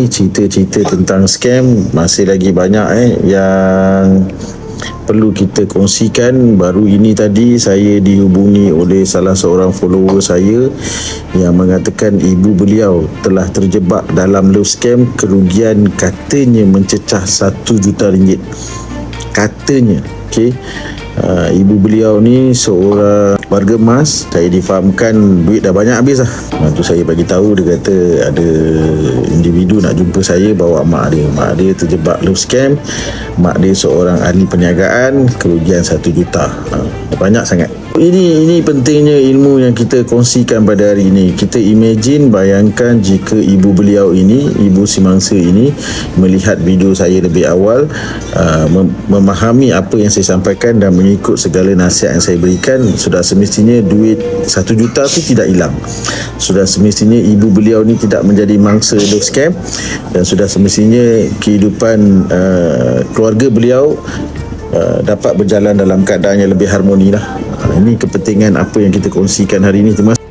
cerita-cerita tentang scam masih lagi banyak yang perlu kita kongsikan. Baru ini tadi saya dihubungi oleh salah seorang follower saya yang mengatakan ibu beliau telah terjebak dalam love scam, kerugian katanya mencecah RM1 juta. Katanya, okey. Ibu beliau ni seorang warga emas. Saya difahamkan duit dah banyak habis lah. Tu saya bagi tahu, dia kata ada individu nak jumpa saya bawa mak dia. Mak dia terjebak love scam. Mak dia seorang ahli perniagaan, kerugian RM1 juta. Banyak sangat. Ini pentingnya ilmu yang kita kongsikan pada hari ini. Kita imagine, bayangkan jika ibu beliau ini, ibu si mangsa ini melihat video saya lebih awal, memahami apa yang saya sampaikan dan mengikut segala nasihat yang saya berikan, sudah semestinya duit RM1 juta itu tidak hilang. Sudah semestinya ibu beliau ni tidak menjadi mangsa love scam, dan sudah semestinya kehidupan keluarga beliau dapat berjalan dalam keadaan yang lebih harmoni lah. Ini kepentingan apa yang kita kongsikan hari ini. Terima kasih.